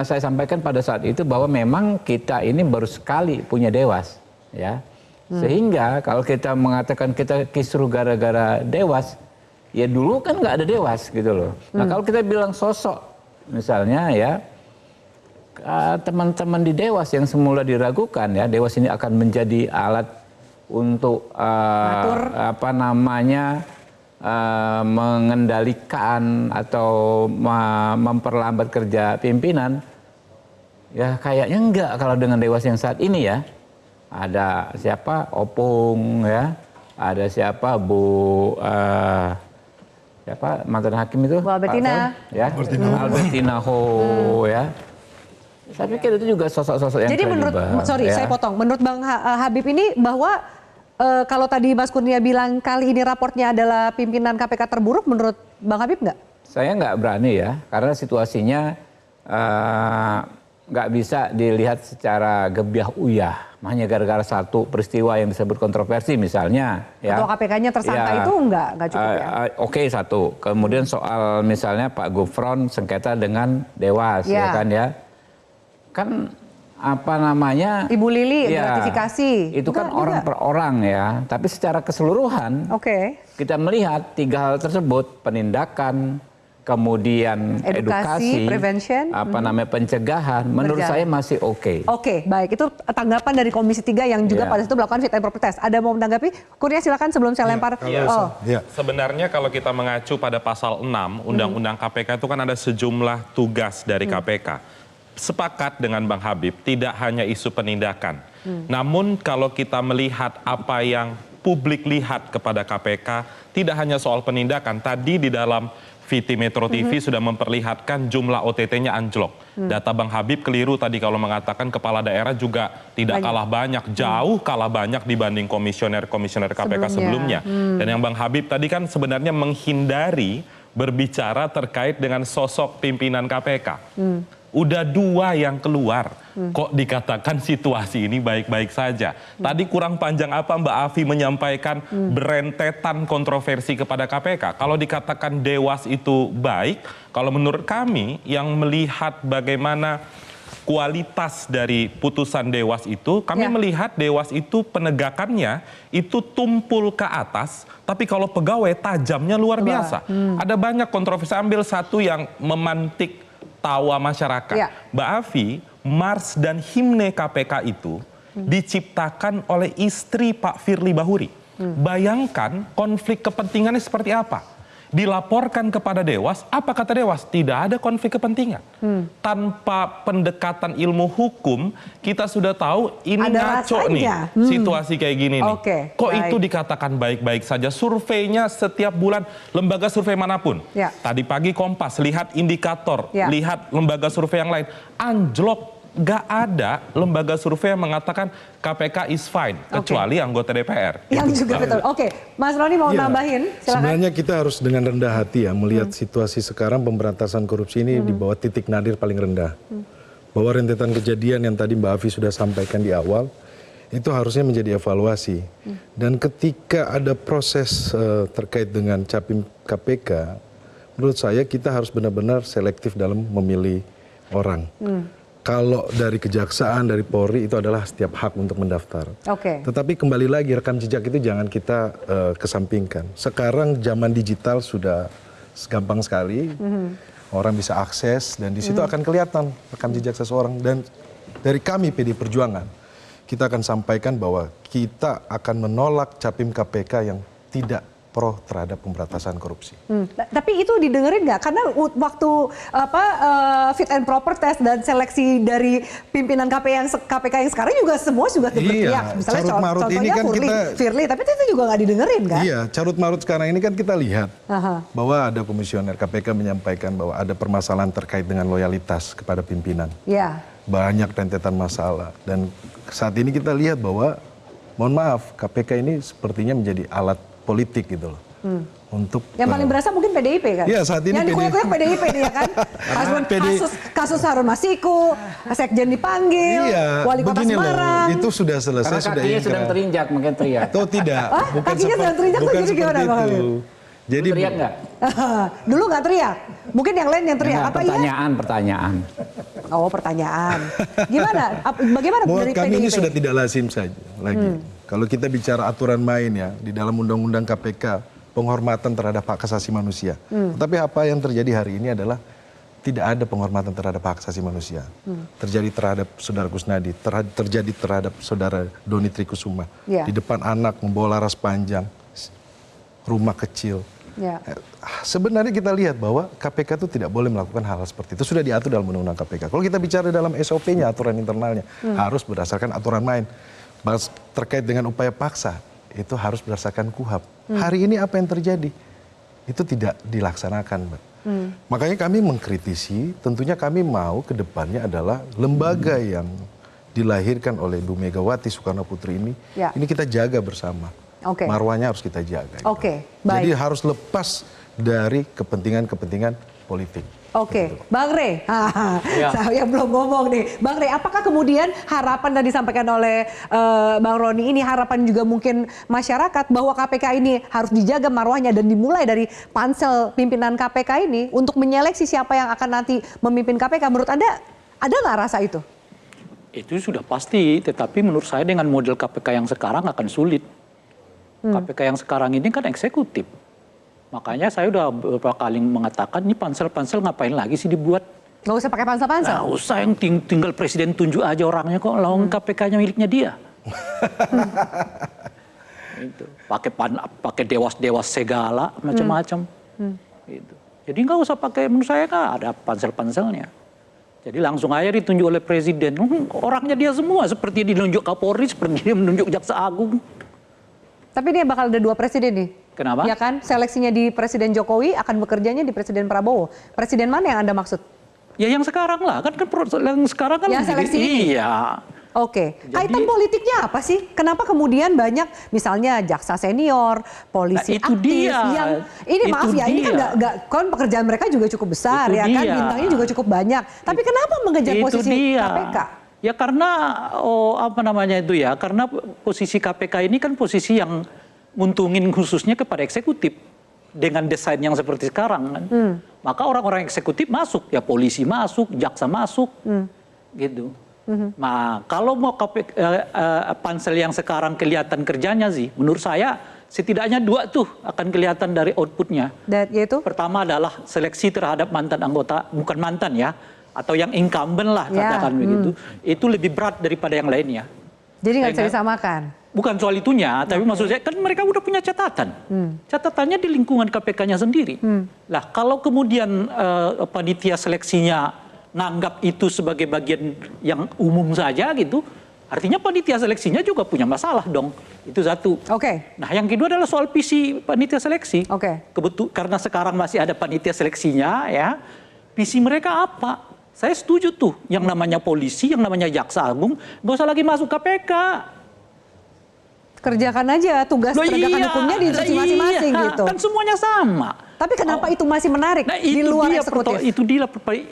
saya sampaikan pada saat itu bahwa memang kita ini baru sekali punya Dewas, ya. Sehingga kalau kita mengatakan kita kisruh gara-gara Dewas, ya dulu kan nggak ada Dewas gitu loh. Nah, kalau kita bilang sosok, misalnya ya, teman-teman di Dewas yang semula diragukan ya, Dewas ini akan menjadi alat untuk mengendalikan atau memperlambat kerja pimpinan, ya kayaknya enggak kalau dengan Dewas yang saat ini ya. Ada siapa, Opung ya, ada siapa siapa mantan hakim itu, Bu Albertina ya, Albertina Ho ya. Saya pikir itu juga sosok-sosok yang jadi menurut, saya potong, menurut Bang Habib ini bahwa kalau tadi Mas Kurnia bilang kali ini raportnya adalah pimpinan KPK terburuk, menurut Bang Habib nggak? Saya nggak berani ya, karena situasinya nggak bisa dilihat secara gebiah uyah. Hanya gara-gara satu peristiwa yang disebut kontroversi misalnya. Ketua KPK-nya tersangka itu nggak cukup ya? Oke, satu. Kemudian soal misalnya Pak Gufron sengketa dengan Dewas, ya kan ya. Kan apa namanya, Ibu Lili gratifikasi itu kan orang per orang ya, tapi secara keseluruhan kita melihat tiga hal tersebut, penindakan, kemudian edukasi, prevention, pencegahan, menurut saya masih oke. Oke, baik, itu tanggapan dari Komisi 3 yang juga pada itu melakukan fit and proper test. Ada mau menanggapi? Kurnia silakan sebelum saya lempar. Sebenarnya kalau kita mengacu pada pasal 6 Undang-Undang KPK itu kan ada sejumlah tugas dari KPK. Sepakat dengan Bang Habib, tidak hanya isu penindakan. Namun kalau kita melihat apa yang publik lihat kepada KPK, tidak hanya soal penindakan. Tadi di dalam VT Metro TV sudah memperlihatkan jumlah OTT-nya anjlok. Data Bang Habib keliru tadi kalau mengatakan kepala daerah juga tidak kalah banyak, jauh kalah banyak dibanding komisioner-komisioner KPK sebelumnya. Dan yang Bang Habib tadi kan sebenarnya menghindari berbicara terkait dengan sosok pimpinan KPK. Udah dua yang keluar, kok dikatakan situasi ini baik-baik saja. Tadi kurang panjang apa Mbak Afi menyampaikan berentetan kontroversi kepada KPK. Kalau dikatakan Dewas itu baik, kalau menurut kami yang melihat bagaimana kualitas dari putusan Dewas itu, kami melihat Dewas itu penegakannya itu tumpul ke atas, tapi kalau pegawai tajamnya luar biasa. Ada banyak kontroversi, ambil satu yang memantik tawa masyarakat. Mbak Afi, Mars dan himne KPK itu diciptakan oleh istri Pak Firly Bahuri. Bayangkan konflik kepentingannya seperti apa. Dilaporkan kepada Dewas, apa kata Dewas? Tidak ada konflik kepentingan. Tanpa pendekatan ilmu hukum, kita sudah tahu ini ngaco nih situasi kayak gini nih. Kok itu dikatakan baik-baik saja? Surveinya setiap bulan, lembaga survei manapun. Tadi pagi Kompas, lihat indikator, lihat lembaga survei yang lain. Anjlok nggak ada lembaga survei yang mengatakan KPK is fine, kecuali anggota DPR. Yang juga betul. Oke, Mas Roni mau nambahin? Silakan. Sebenarnya kita harus dengan rendah hati ya melihat situasi sekarang pemberantasan korupsi ini di bawah titik nadir paling rendah. Bahwa rentetan kejadian yang tadi Mbak Afi sudah sampaikan di awal, itu harusnya menjadi evaluasi. Dan ketika ada proses terkait dengan capim KPK, menurut saya kita harus benar-benar selektif dalam memilih orang. Kalau dari kejaksaan, dari Polri itu adalah setiap hak untuk mendaftar. Tetapi kembali lagi rekam jejak itu jangan kita kesampingkan. Sekarang zaman digital sudah gampang sekali, orang bisa akses dan di situ akan kelihatan rekam jejak seseorang. Dan dari kami PD Perjuangan, kita akan sampaikan bahwa kita akan menolak capim KPK yang tidak pro terhadap pemberantasan korupsi. Tapi itu didengerin nggak? Karena waktu fit and proper test dan seleksi dari pimpinan KPK yang sekarang juga semua juga berteriak. Misalnya carut marut contohnya ini kan Firly, tapi itu juga nggak didengerin kan? Iya, carut marut sekarang ini kan kita lihat bahwa ada komisioner KPK menyampaikan bahwa ada permasalahan terkait dengan loyalitas kepada pimpinan. Banyak rentetan masalah dan saat ini kita lihat bahwa mohon maaf KPK ini sepertinya menjadi alat politik gitu loh. Untuk yang paling berasa mungkin PDIP kan? Iya, saat ini yang dikuyak-kuyak PDIP nih ya kan? kasus Harun Masiku, Sekjen dipanggil, Wali Kota Semarang. Itu sudah selesai, karena kakinya sedang terinjak, mungkin teriak. Atau tidak, kakinya sedang terinjak tuh jadi gimana Bang Hamid? Jadi teriak nggak? Dulu nggak teriak, mungkin yang lain yang teriak. Apa pertanyaan. Oh, pertanyaan. Gimana? Bagaimana dari PDIP? Kami ini sudah tidak lazim saja lagi. Kalau kita bicara aturan main ya, di dalam Undang-Undang KPK, penghormatan terhadap hak asasi manusia. Tapi apa yang terjadi hari ini adalah tidak ada penghormatan terhadap hak asasi manusia. Terjadi terhadap Saudara Kusnadi, terjadi terhadap Saudara Doni Trikusuma. Di depan anak membawa laras panjang, rumah kecil. Sebenarnya kita lihat bahwa KPK itu tidak boleh melakukan hal seperti itu. Sudah diatur dalam Undang-Undang KPK. Kalau kita bicara dalam SOP-nya, aturan internalnya, harus berdasarkan aturan main. Terkait dengan upaya paksa, itu harus berdasarkan KUHAP. Hari ini apa yang terjadi? Itu tidak dilaksanakan, Mbak. Makanya kami mengkritisi, tentunya kami mau ke depannya adalah lembaga yang dilahirkan oleh Bu Megawati Soekarno Putri ini kita jaga bersama. Marwahnya harus kita jaga. Jadi harus lepas dari kepentingan-kepentingan politik. Bang Rey, saya belum ngomong nih. Bang Rey, apakah kemudian harapan yang disampaikan oleh Bang Roni ini, harapan juga mungkin masyarakat bahwa KPK ini harus dijaga marwahnya dan dimulai dari pansel pimpinan KPK ini untuk menyeleksi siapa yang akan nanti memimpin KPK. Menurut Anda, ada nggak rasa itu? Itu sudah pasti, tetapi menurut saya dengan model KPK yang sekarang akan sulit. KPK yang sekarang ini kan eksekutif. Makanya saya udah beberapa kali mengatakan, ini pansel-pansel ngapain lagi sih dibuat? Nggak usah pakai pansel-pansel? Nggak usah, yang tinggal presiden tunjuk aja orangnya kok, lawang KPK-nya miliknya dia. Pakai dewas-dewas segala, macam-macam. Jadi nggak usah pakai, menurut saya nggak ada pansel-panselnya. Jadi langsung aja ditunjuk oleh presiden. Orangnya dia semua, seperti dinunjuk Kapolri, seperti dia menunjuk Jaksa Agung. Tapi dia bakal ada 2 presiden nih. Kenapa? Ya kan, seleksinya di Presiden Jokowi, akan bekerjanya di Presiden Prabowo. Presiden mana yang Anda maksud? Ya yang sekarang lah, kan yang sekarang kan yang seleksi ini? Iya. Kaitan politiknya apa sih? Kenapa kemudian banyak misalnya jaksa senior, polisi itu aktif dia. yang ini maaf ya, ini kan pekerjaan mereka juga cukup besar itu ya dia. kan, bintangnya juga cukup banyak. Tapi kenapa mengejar posisi KPK? Ya karena karena posisi KPK ini kan posisi yang nguntungin khususnya kepada eksekutif dengan desain yang seperti sekarang kan. Maka orang-orang eksekutif masuk, ya polisi masuk, jaksa masuk, gitu. Nah kalau mau pansel yang sekarang kelihatan kerjanya sih, menurut saya setidaknya 2 tuh akan kelihatan dari outputnya. Yaitu? Pertama adalah seleksi terhadap mantan anggota, bukan mantan ya, atau yang incumbent lah katakan begitu, itu lebih berat daripada yang lainnya. Jadi nggak bisa disamakan? Bukan soal itunya, tapi maksud saya kan mereka udah punya catatan. Catatannya di lingkungan KPK-nya sendiri. Lah kalau kemudian panitia seleksinya nganggap itu sebagai bagian yang umum saja gitu, artinya panitia seleksinya juga punya masalah dong. Itu satu. Nah yang kedua adalah soal visi panitia seleksi. Karena sekarang masih ada panitia seleksinya ya, visi mereka apa? Saya setuju tuh, yang namanya polisi, yang namanya jaksa agung, nggak usah lagi masuk KPK. Kerjakan aja tugas penegakan hukumnya di institusi masing-masing gitu. Kan semuanya sama. Tapi kenapa itu masih menarik di luar eksekutif?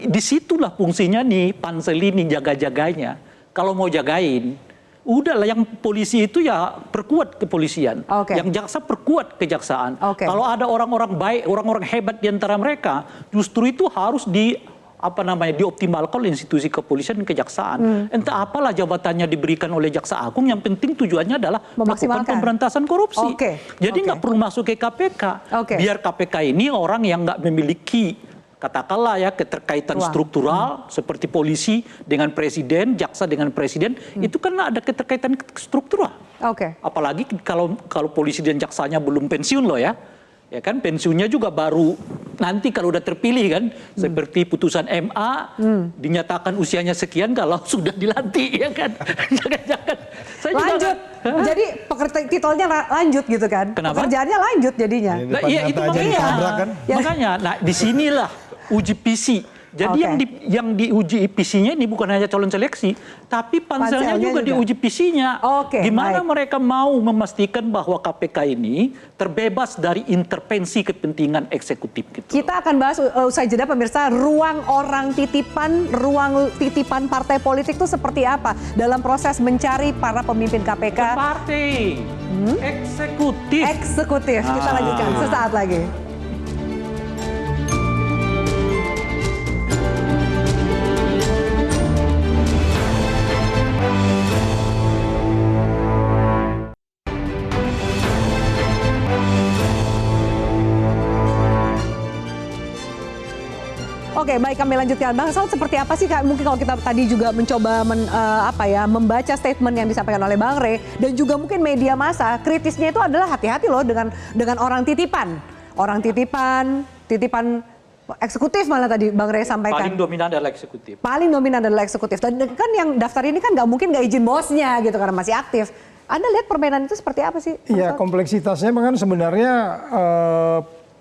Disitulah fungsinya nih pansel ini jaga-jaganya. Kalau mau jagain, udahlah yang polisi itu ya perkuat kepolisian. Yang jaksa perkuat kejaksaan. Kalau ada orang-orang baik, orang-orang hebat di antara mereka, justru itu harus dioptimalkan oleh institusi kepolisian dan kejaksaan. Entah apalah jabatannya diberikan oleh jaksa agung, yang penting tujuannya adalah melakukan pemberantasan korupsi. Jadi nggak perlu masuk ke KPK. Biar KPK ini orang yang nggak memiliki, katakanlah ya, keterkaitan struktural seperti polisi dengan presiden, jaksa dengan presiden, itu kan ada keterkaitan struktural. Apalagi kalau polisi dan jaksanya belum pensiun loh ya. Ya kan, pensiunnya juga baru nanti kalau udah terpilih kan, seperti putusan MA dinyatakan usianya sekian kalau sudah dilantik, ya kan. Jangan-jangan. Lanjut. Jadi titelnya lanjut gitu kan. Kenapa? Pekerjaannya lanjut jadinya. Iya itu makanya. Makanya, nah disinilah uji PC. Jadi yang diuji PC-nya ini bukan hanya calon seleksi, tapi panselnya juga diuji PC-nya. Gimana mereka mau memastikan bahwa KPK ini terbebas dari intervensi kepentingan eksekutif gitu. Kita akan bahas usai jeda pemirsa, ruang titipan partai politik itu seperti apa dalam proses mencari para pemimpin KPK. Partai eksekutif. Kita lanjutkan sesaat lagi. Oke, baik, kami lanjutkan. Bang Saud, seperti apa sih mungkin kalau kita tadi juga mencoba membaca statement yang disampaikan oleh Bang Rey dan juga mungkin media massa, kritisnya itu adalah hati-hati loh dengan orang titipan. Orang titipan eksekutif malah tadi Bang Rey sampaikan. Paling dominan adalah eksekutif. Paling dominan adalah eksekutif. Dan kan yang daftar ini kan nggak mungkin nggak izin bosnya gitu karena masih aktif. Anda lihat permainan itu seperti apa sih? Iya, kompleksitasnya kan sebenarnya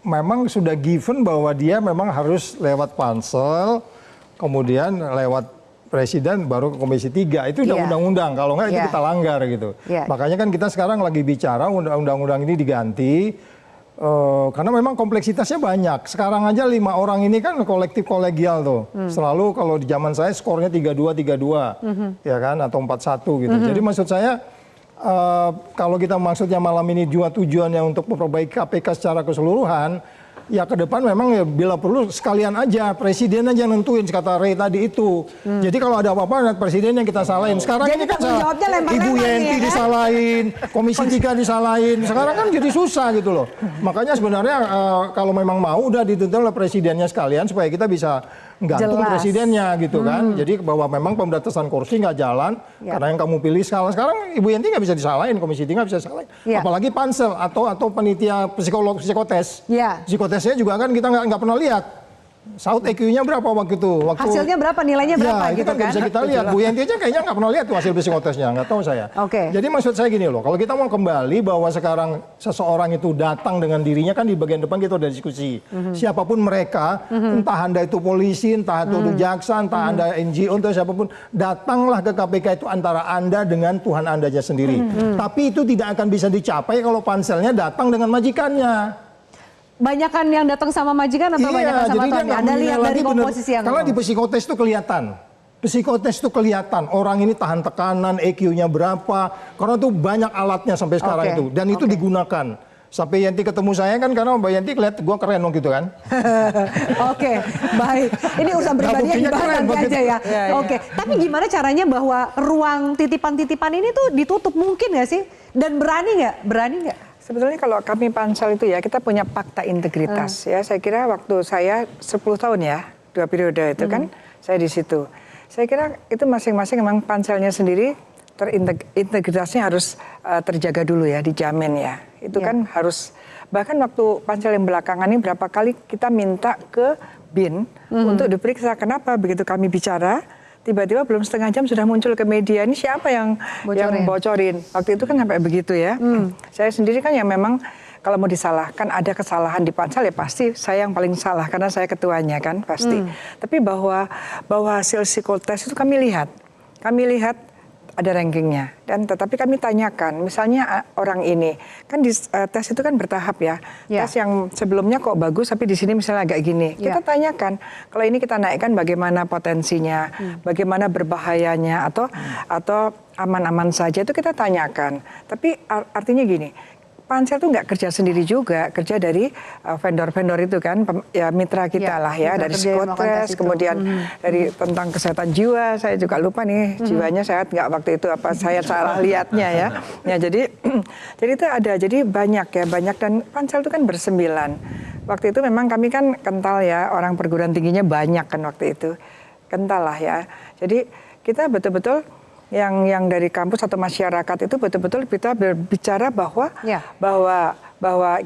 memang sudah given bahwa dia memang harus lewat pansel, kemudian lewat presiden, baru ke Komisi 3. Itu udah undang-undang, kalau nggak itu kita langgar gitu. Makanya kan kita sekarang lagi bicara undang-undang ini diganti, karena memang kompleksitasnya banyak. Sekarang aja 5 orang ini kan kolektif kolegial tuh. Selalu kalau di zaman saya skornya 3-2, ya kan, atau 4-1 gitu. Jadi maksud saya, kalau kita maksudnya malam ini tujuannya untuk memperbaiki KPK secara keseluruhan, ya ke depan memang ya bila perlu sekalian aja presiden aja yang nentuin, kata Rey tadi itu. Jadi kalau ada apa-apa presiden yang kita salahin. Sekarang jadi ini kan salah. Ibu Yenti disalahin, Komisi 3 disalahin. Sekarang kan jadi susah gitu loh. Makanya sebenarnya kalau memang mau udah dituntut oleh presidennya sekalian supaya kita bisa gantung presidennya gitu kan. Jadi bahwa memang pemberantasan korupsi nggak jalan karena yang kamu pilih sekarang Ibu Yenti nggak bisa disalahin, Komisi 3 nggak bisa disalahin. Apalagi pansel atau panitia psikotes. Psikotesnya juga kan kita nggak pernah lihat. Saud EQ-nya berapa waktu itu? Hasilnya berapa, nilainya berapa ya, gitu kan? Bisa kita lihat. Bu Yenti aja kayaknya nggak pernah lihat tuh hasil psikotesnya, nggak tahu saya. Jadi maksud saya gini loh, kalau kita mau kembali bahwa sekarang seseorang itu datang dengan dirinya, kan di bagian depan kita udah diskusi. Siapapun mereka, entah Anda itu polisi, entah itu jaksa, entah Anda NGO, entah siapapun, datanglah ke KPK itu antara Anda dengan Tuhan Anda aja sendiri. Tapi itu tidak akan bisa dicapai kalau panselnya datang dengan majikannya. Banyakan yang datang sama majikan atau banyakan sama Tuhan? Anda lihat dari komposisi yang karena di psikotes itu kelihatan. Psikotes itu kelihatan orang ini tahan tekanan, EQ-nya berapa. Karena itu banyak alatnya sampai sekarang itu. Dan itu digunakan. Sampai Yenti ketemu saya kan karena Mbak Yenti kelihatan gue keren gitu kan. Baik. Ini urusan pribadi yang dibahas nanti aja ya. Tapi gimana caranya bahwa ruang titipan-titipan ini tuh ditutup, mungkin nggak sih? Dan berani nggak? Sebetulnya kalau kami pansel itu ya, kita punya fakta integritas ya. Saya kira waktu saya 10 tahun ya, 2 periode itu kan saya di situ. Saya kira itu masing-masing memang panselnya sendiri integritasnya harus terjaga dulu ya, dijamin ya. Itu kan harus, bahkan waktu pansel yang belakangan ini berapa kali kita minta ke BIN untuk diperiksa. Kenapa begitu kami bicara, tiba-tiba belum setengah jam sudah muncul ke media, ini siapa yang bocorin? Waktu itu kan sampai begitu ya. Saya sendiri kan yang memang kalau mau disalahkan ada kesalahan di pansel ya pasti saya yang paling salah karena saya ketuanya kan pasti. Tapi bahwa hasil psikotes itu kami lihat ada rankingnya dan tetapi kami tanyakan misalnya orang ini kan di tes itu kan bertahap ya. Tes yang sebelumnya kok bagus tapi di sini misalnya agak gini. Kita tanyakan kalau ini kita naikkan bagaimana potensinya, bagaimana berbahayanya atau aman-aman saja itu kita tanyakan. Tapi artinya gini, pansel itu nggak kerja sendiri juga, kerja dari vendor-vendor itu kan, ya mitra kita lah ya, dari psikotes, kemudian dari tentang kesehatan jiwa, saya juga lupa nih jiwanya sehat nggak waktu itu apa saya salah lihatnya ya. Ya jadi itu ada, jadi banyak dan pansel itu kan bersembilan. Waktu itu memang kami kan kental ya, orang perguruan tingginya banyak kan waktu itu, kental lah ya. Jadi kita betul-betul yang dari kampus atau masyarakat itu betul-betul kita berbicara bahwa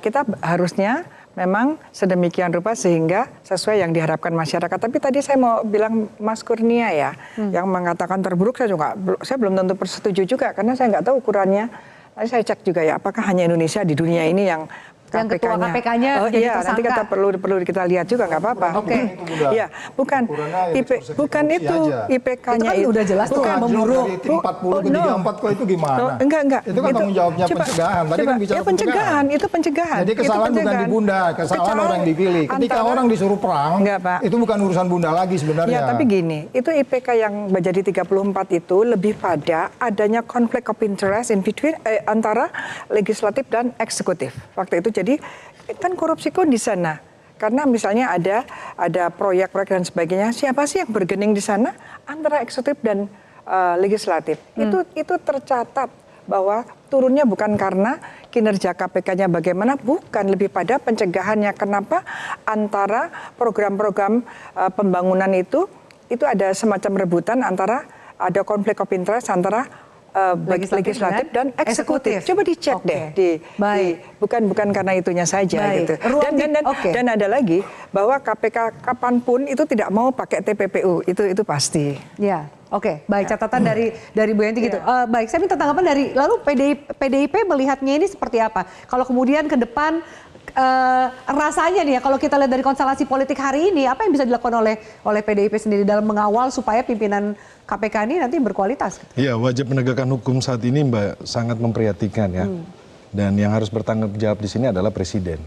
kita harusnya memang sedemikian rupa sehingga sesuai yang diharapkan masyarakat. Tapi tadi saya mau bilang Mas Kurnia ya, yang mengatakan terburuk saya belum tentu setuju juga karena saya nggak tahu ukurannya. Tadi saya cek juga ya, apakah hanya Indonesia di dunia ini yang ketua KPK-nya jadi tersangka. Nanti kita perlu kita lihat juga nggak apa-apa. Ya, bukan itu IPK-nya itu kan udah jelas tuh memburuk. Dari 40 ke 34 kok itu gimana? Enggak. Itu kan tanggung jawabnya pencegahan. Tadi kan bicara pencegahan. Itu pencegahan. Jadi kesalahan bukan di Bunda, kesalahan orang yang dipilih. Ketika orang disuruh perang, itu bukan urusan Bunda lagi sebenarnya. Ya, tapi gini, itu IPK yang menjadi 34 itu lebih pada adanya conflict of interest in between antara legislatif dan eksekutif. Waktu itu jadi kan korupsi kok di sana. Karena misalnya ada proyek-proyek dan sebagainya, siapa sih yang bergening di sana antara eksekutif dan legislatif. Itu tercatat bahwa turunnya bukan karena kinerja KPK-nya bagaimana, bukan, lebih pada pencegahannya. Kenapa antara program-program pembangunan itu ada semacam rebutan antara ada konflik of interest antara legislatif dan eksekutif. Coba dicek deh. Bukan karena itunya saja gitu. Dan ada lagi bahwa KPK kapanpun itu tidak mau pakai TPPU. Itu pasti. Ya. Oke, baik, catatan dari Bu Yanti gitu. Baik, saya minta tanggapan dari lalu PDIP melihatnya ini seperti apa? Kalau kemudian ke depan rasanya nih ya, kalau kita lihat dari konstelasi politik hari ini, apa yang bisa dilakukan oleh PDIP sendiri dalam mengawal supaya pimpinan KPK ini nanti berkualitas? Iya, wajib penegakan hukum saat ini Mbak sangat memprihatinkan ya. Dan yang harus bertanggung jawab di sini adalah Presiden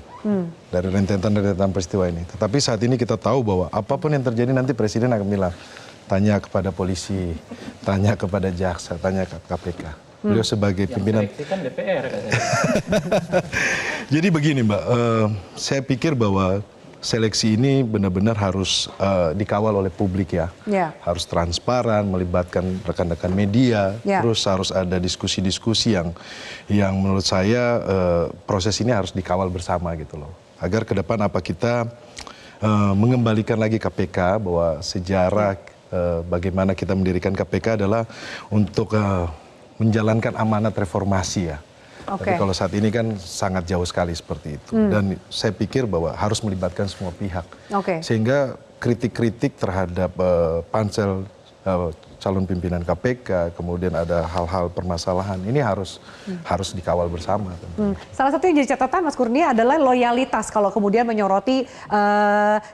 dari rentetan peristiwa ini. Tetapi saat ini kita tahu bahwa apapun yang terjadi nanti Presiden akan bilang, tanya kepada polisi, tanya kepada jaksa, tanya ke KPK. Beliau sebagai pimpinan. Yang kan DPR. Jadi begini Mbak, saya pikir bahwa seleksi ini benar-benar harus dikawal oleh publik ya. Harus transparan, melibatkan rekan-rekan media, terus harus ada diskusi-diskusi yang menurut saya proses ini harus dikawal bersama gitu loh. Agar ke depan apa kita mengembalikan lagi KPK, bahwa sejarah bagaimana kita mendirikan KPK adalah untuk menjalankan amanat reformasi ya. Tapi kalau saat ini kan sangat jauh sekali seperti itu. Dan saya pikir bahwa harus melibatkan semua pihak. Sehingga kritik-kritik terhadap pansel calon pimpinan KPK, kemudian ada hal-hal permasalahan, ini harus dikawal bersama. Salah satu yang jadi catatan Mas Kurnia adalah loyalitas kalau kemudian menyoroti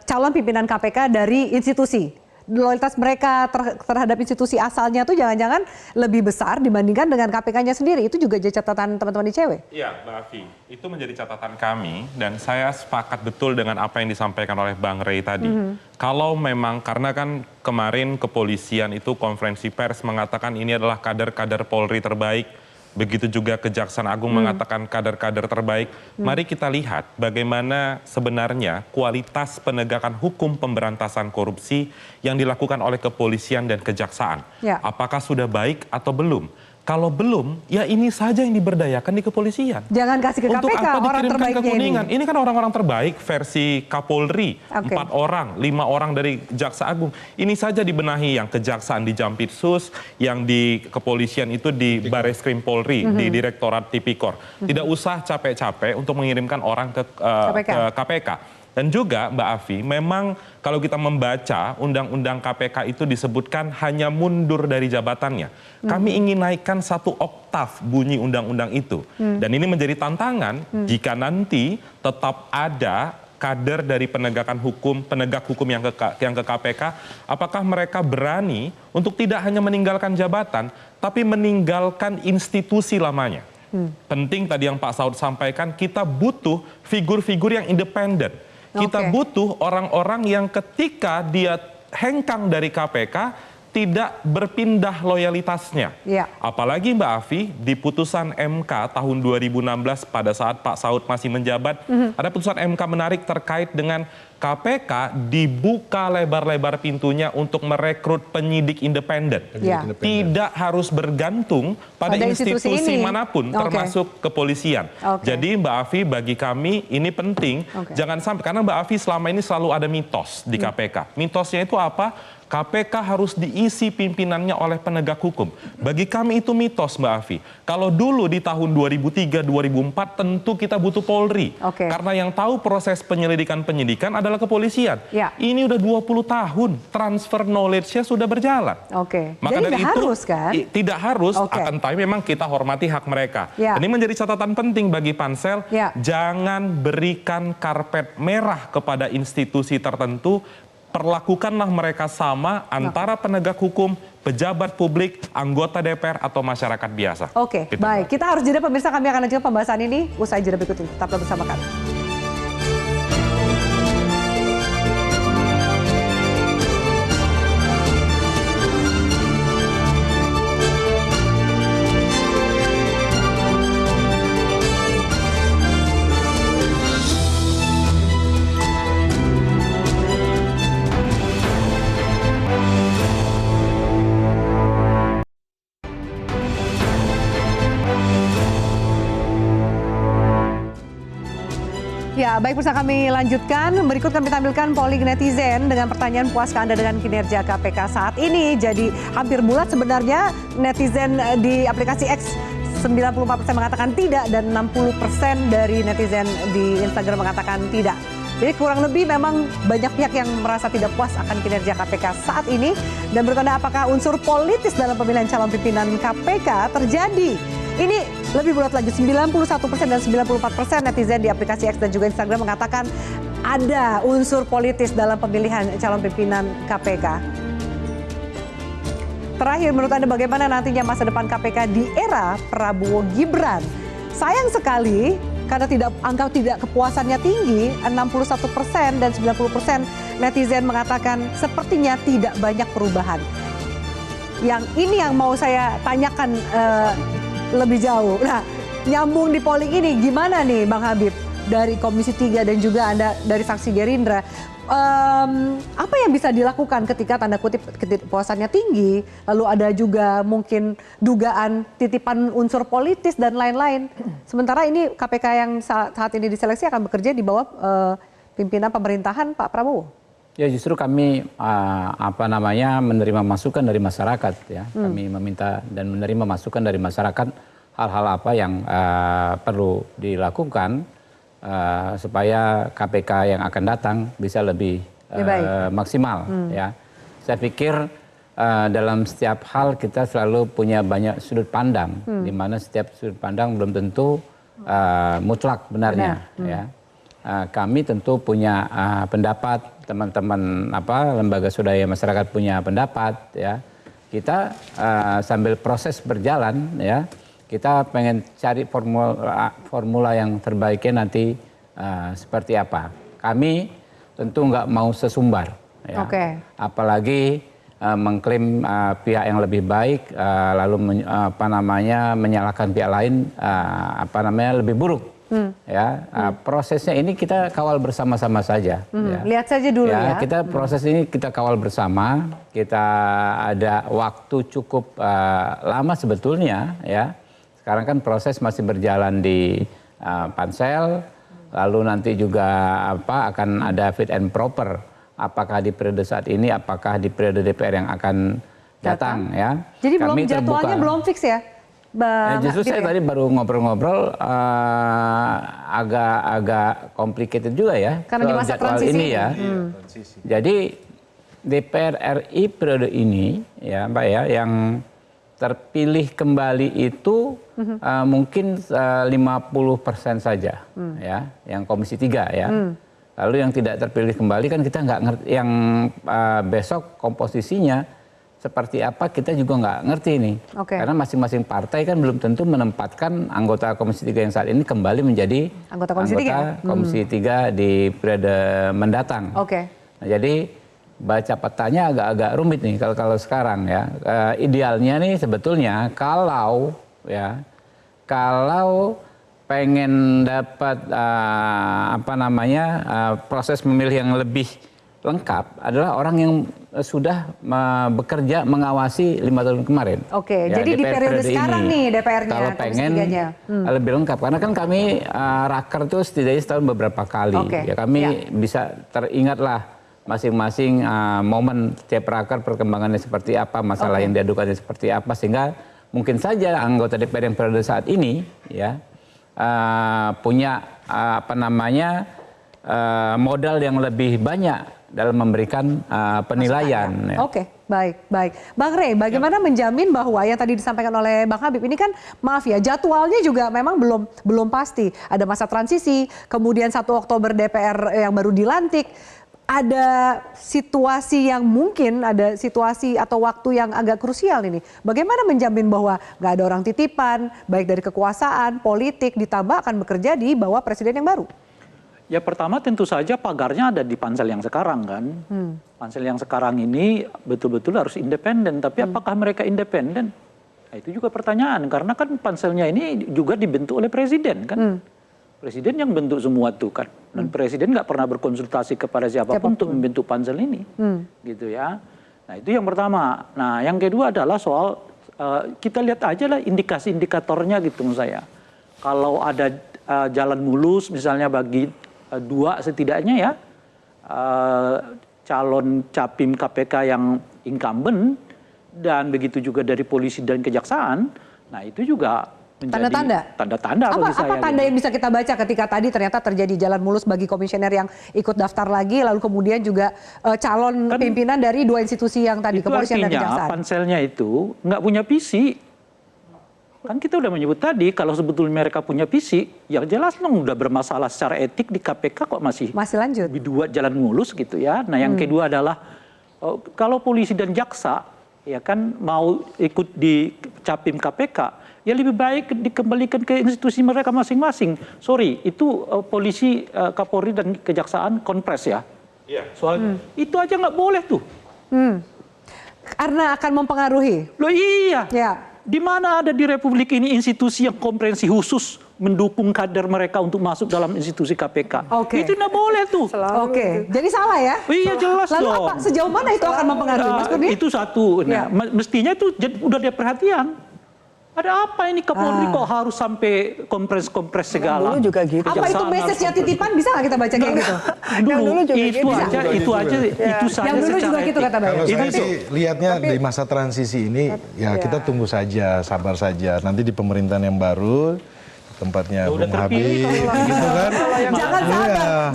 calon pimpinan KPK dari institusi. Loyalitas mereka terhadap institusi asalnya tuh jangan-jangan lebih besar dibandingkan dengan KPK-nya sendiri. Itu juga jadi catatan teman-teman ICW. Iya, Mbak Afi. Itu menjadi catatan kami dan saya sepakat betul dengan apa yang disampaikan oleh Bang Rey tadi. Kalau memang, karena kan kemarin kepolisian itu konferensi pers mengatakan ini adalah kader-kader Polri terbaik. Begitu juga Kejaksaan Agung mengatakan kader-kader terbaik. Mari kita lihat bagaimana sebenarnya kualitas penegakan hukum pemberantasan korupsi yang dilakukan oleh kepolisian dan kejaksaan. Apakah sudah baik atau belum? Kalau belum, ya ini saja yang diberdayakan di kepolisian. Jangan kasih ke Untuk KPK apa orang dikirimkan terbaiknya ke Kuningan? Ini kan orang-orang terbaik versi Kapolri. 4 orang, 5 orang dari Jaksa Agung. Ini saja dibenahi, yang kejaksaan di Jampitsus, yang di kepolisian itu di Bareskrim Polri, di Direktorat Tipikor. Tidak usah capek-capek untuk mengirimkan orang ke KPK. Dan juga Mbak Afi, memang kalau kita membaca undang-undang KPK itu disebutkan hanya mundur dari jabatannya. Kami ingin naikkan 1 oktav bunyi undang-undang itu. Dan ini menjadi tantangan jika nanti tetap ada kader dari penegak hukum yang ke KPK, apakah mereka berani untuk tidak hanya meninggalkan jabatan, tapi meninggalkan institusi lamanya. Penting tadi yang Pak Saud sampaikan, kita butuh figur-figur yang independen. Kita butuh orang-orang yang ketika dia hengkang dari KPK, tidak berpindah loyalitasnya. Apalagi Mbak Afi, di putusan MK tahun 2016 pada saat Pak Saud masih menjabat, ada putusan MK menarik terkait dengan KPK dibuka lebar-lebar pintunya untuk merekrut penyidik independen. Tidak harus bergantung pada institusi manapun, termasuk kepolisian. Jadi Mbak Afi, bagi kami ini penting, jangan sampai, karena Mbak Afi selama ini selalu ada mitos di KPK. Mitosnya itu apa? KPK harus diisi pimpinannya oleh penegak hukum. Bagi kami itu mitos, Mbak Afi. Kalau dulu di tahun 2003-2004 tentu kita butuh Polri. Karena yang tahu proses penyelidikan-penyidikan adalah kepolisian. Ini udah 20 tahun, transfer knowledge-nya sudah berjalan. Maka jadi dari itu harus, kan? Tidak harus, akan tapi memang kita hormati hak mereka. Ini menjadi catatan penting bagi Pansel, jangan berikan karpet merah kepada institusi tertentu. Perlakukanlah mereka sama antara penegak hukum, pejabat publik, anggota DPR, atau masyarakat biasa. Baik. Kita harus jeda pemirsa, kami akan lanjutkan pembahasan ini usai jeda berikut ini. Tetaplah bersama kami. Ya, baik, bersama kami lanjutkan. Berikut kami tampilkan polling netizen dengan pertanyaan, puaskah Anda dengan kinerja KPK saat ini? Jadi hampir bulat sebenarnya netizen di aplikasi X 94% mengatakan tidak dan 60% dari netizen di Instagram mengatakan tidak. Jadi kurang lebih memang banyak pihak yang merasa tidak puas akan kinerja KPK saat ini. Dan menurut Anda, apakah unsur politis dalam pemilihan calon pimpinan KPK terjadi? Ini lebih bulat lagi, 91% dan 94% netizen di aplikasi X dan juga Instagram mengatakan ada unsur politis dalam pemilihan calon pimpinan KPK. Terakhir, menurut Anda bagaimana nantinya masa depan KPK di era Prabowo Gibran? Sayang sekali, karena angka tidak kepuasannya tinggi, 61% dan 90% netizen mengatakan sepertinya tidak banyak perubahan. Yang ini yang mau saya tanyakan lebih jauh. Nah, nyambung di polling ini gimana nih Bang Habib dari Komisi 3 dan juga Anda dari fraksi Gerindra? Apa yang bisa dilakukan ketika tanda kutip ketidakpuasannya tinggi, lalu ada juga mungkin dugaan titipan unsur politis dan lain-lain. Sementara ini KPK yang saat ini diseleksi akan bekerja di bawah pimpinan pemerintahan Pak Prabowo. Ya, justru kami menerima masukan dari masyarakat ya. Kami meminta dan menerima masukan dari masyarakat hal-hal apa yang perlu dilakukan supaya KPK yang akan datang bisa lebih maksimal ya. Saya pikir dalam setiap hal kita selalu punya banyak sudut pandang, di mana setiap sudut pandang belum tentu mutlak benarnya ya. Kami tentu punya pendapat, teman-teman lembaga swadaya masyarakat punya pendapat ya. Kita sambil proses berjalan ya, kita pengen cari formula yang terbaiknya nanti seperti apa. Kami tentu nggak mau sesumbar ya. Apalagi mengklaim pihak yang lebih baik lalu menyalahkan pihak lain lebih buruk. Ya, prosesnya ini kita kawal bersama-sama saja. Ya. Lihat saja dulu ya. Kita proses ini kita kawal bersama. Kita ada waktu cukup lama sebetulnya. Ya, sekarang kan proses masih berjalan di Pansel. Lalu nanti juga akan ada fit and proper. Apakah di periode saat ini, apakah di periode DPR yang akan datang ya. Jadi jadwalnya belum fix ya? Justru saya tadi baru ngobrol-ngobrol agak complicated juga ya. Karena di masa transisi ini ya. Jadi DPR RI periode ini ya Mbak ya, yang terpilih kembali itu mungkin 50% saja ya, yang Komisi 3 ya. Lalu yang tidak terpilih kembali kan kita nggak ngerti, yang besok komposisinya seperti apa kita juga nggak ngerti nih. Karena masing-masing partai kan belum tentu menempatkan anggota Komisi 3 yang saat ini kembali menjadi anggota Komisi 3 di periode mendatang. Nah, jadi baca petanya agak-agak rumit nih kalau sekarang ya. Idealnya nih sebetulnya kalau pengen dapat proses memilih yang lebih lengkap adalah orang yang sudah bekerja mengawasi 5 tahun kemarin. Jadi di periode sekarang nih DPR-nya kalau pengen lebih lengkap, karena kan kami raker tuh setidaknya setahun beberapa kali. Ya kami bisa teringatlah masing-masing momen setiap raker perkembangannya seperti apa, masalah yang diadukannya seperti apa, sehingga mungkin saja anggota DPR yang periode saat ini ya punya modal yang lebih banyak dalam memberikan penilaian. Baik. Bang Rey, bagaimana menjamin bahwa yang tadi disampaikan oleh Bang Habib ini kan, maaf ya, jadwalnya juga memang belum pasti. Ada masa transisi, kemudian 1 Oktober DPR yang baru dilantik. Ada situasi yang mungkin, ada situasi atau waktu yang agak krusial ini. Bagaimana menjamin bahwa nggak ada orang titipan, baik dari kekuasaan, politik, ditambah akan bekerja di bawah presiden yang baru? Ya pertama tentu saja pagarnya ada di pansel yang sekarang kan. Pansel yang sekarang ini betul-betul harus independen. Tapi apakah mereka independen? Nah, itu juga pertanyaan. Karena kan panselnya ini juga dibentuk oleh presiden kan. Presiden yang bentuk semua itu kan. Dan presiden nggak pernah berkonsultasi kepada siapapun untuk membentuk pansel ini. Gitu ya. Nah itu yang pertama. Nah yang kedua adalah soal kita lihat aja lah indikasi-indikatornya gitu menurut saya. Kalau ada jalan mulus misalnya bagi 2 setidaknya ya calon capim KPK yang incumbent dan begitu juga dari polisi dan kejaksaan, nah itu juga menjadi tanda-tanda bagi saya. Apa tanda yang bisa kita baca ketika tadi ternyata terjadi jalan mulus bagi komisioner yang ikut daftar lagi, lalu kemudian juga calon pimpinan dari 2 institusi yang tadi, kepolisian dan kejaksaan? Artinya panselnya itu nggak punya visi. Kan kita udah menyebut tadi kalau sebetulnya mereka punya visi, ya jelas dong udah bermasalah secara etik di KPK kok masih lanjut dibuat jalan mulus gitu ya. Nah yang kedua adalah kalau polisi dan jaksa ya kan mau ikut di capim KPK, ya lebih baik dikembalikan ke institusi mereka masing-masing. Sorry, itu polisi, Kapolri dan kejaksaan konpres ya. Soal itu aja nggak boleh tuh. Karena akan mempengaruhi. Loh iya. Di mana ada di Republik ini institusi yang komprehensi khusus mendukung kader mereka untuk masuk dalam institusi KPK? Itu nggak boleh tuh. Jadi salah ya? Iya jelas Lalu dong. apa? Sejauh mana itu akan mempengaruhi, Mas Kurnia? Itu satu. Nah, mestinya itu udah ada perhatian. Ada apa ini Kapolri kok harus sampai kompres-kompres segala? Dulu juga gitu. Apa itu message-nya titipan, bisa nggak kita baca kayak gitu? Dulu itu saja. Yang dulu juga gitu kata Bang. Kalau saya sih lihatnya di masa transisi ini ya kita tunggu saja, sabar saja. Nanti di pemerintahan yang baru tempatnya Bung Habib gitu kan.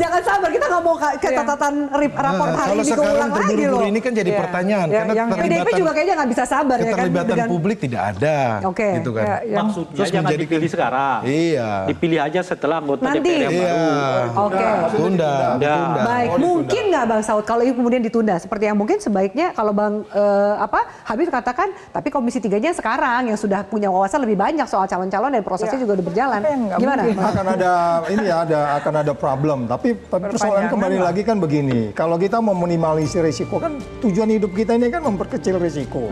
Jangan sabar, kita nggak mau ke catatan rapor hari ini keulang lagi loh. Kalau sekarang terburu-buru ini kan jadi pertanyaan, karena PDIP juga kayaknya nggak bisa sabar ya kan. Keterlibatan publik tidak ada, gitu kan. Maksudnya jangan dipilih sekarang. Dipilih aja setelah anggota DPR yang baru. Tunda. Baik, mungkin nggak Bang Saud kalau ini kemudian ditunda seperti yang mungkin sebaiknya kalau Bang Habib katakan, tapi Komisi 3-nya sekarang yang sudah punya wawasan lebih banyak soal calon-calon dan prosesnya juga udah berjalan. Gimana? Akan ada problem. Tapi persoalan kembali lagi kan begini. Kalau kita mau minimalisir risiko, kan tujuan hidup kita ini kan memperkecil risiko.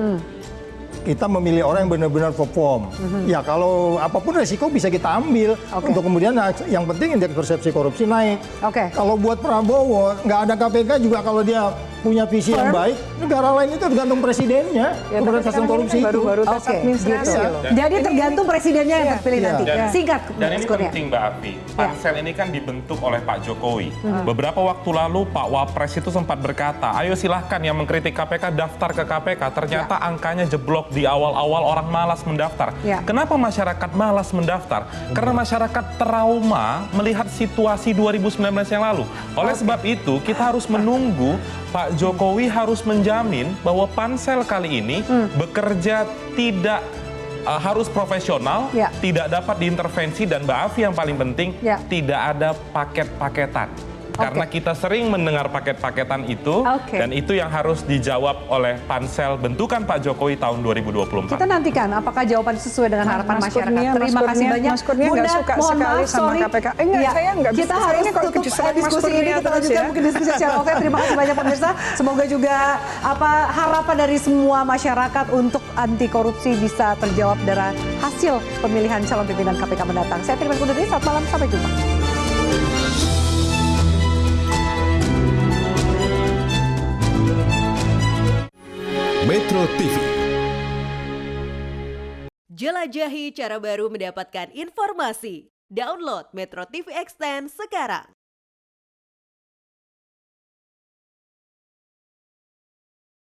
Kita memilih orang yang benar-benar perform. Ya kalau apapun risiko bisa kita ambil. Untuk kemudian yang penting indeks persepsi korupsi naik. Kalau buat Prabowo nggak ada KPK juga, kalau dia punya visi yang baik, negara lain itu tergantung presidennya, Ya, pemberantasan korupsi itu. baru-baru tes Oke, administrasi gitu. loh. Jadi tergantung presidennya yang terpilih Iya. nanti. Singkat, Dan ini Mas Kurnia. penting Mbak Afi. Pansel ini kan dibentuk oleh Pak Jokowi. Beberapa waktu lalu Pak Wapres itu sempat berkata, ayo silahkan yang mengkritik KPK daftar ke KPK. Ternyata angkanya jeblok di awal-awal, orang malas mendaftar. Ya. Kenapa masyarakat malas mendaftar? Karena masyarakat trauma melihat situasi 2019 yang lalu. Oleh sebab itu kita harus menunggu Pak Jokowi harus menjamin bahwa pansel kali ini bekerja tidak harus profesional, Ya. tidak dapat diintervensi, dan Mbak Afi yang paling penting Ya. tidak ada paket-paketan. Karena kita sering mendengar paket-paketan itu, Oke. dan itu yang harus dijawab oleh pansel bentukan Pak Jokowi tahun 2024. Kita nantikan apakah jawaban sesuai dengan harapan Mas masyarakat. Kurnia, Terima kasih banyak. Mas Kurnia nggak suka mohon sekali maaf, sama sorry. KPK. Enggak, Ya, saya nggak kita bisa. harus Ini kok tutup diserang Mas diskusi ini. Kurnia Kita terus lanjutkan ya. mungkin diskusi secara off. Terima kasih banyak pemirsa. Semoga juga harapan dari semua masyarakat untuk anti korupsi bisa terjawab dari hasil pemilihan calon pimpinan KPK mendatang. Saya Firman Kudri, selamat malam, sampai jumpa. Metro TV. Jelajahi cara baru mendapatkan informasi. Download Metro TV Extend sekarang.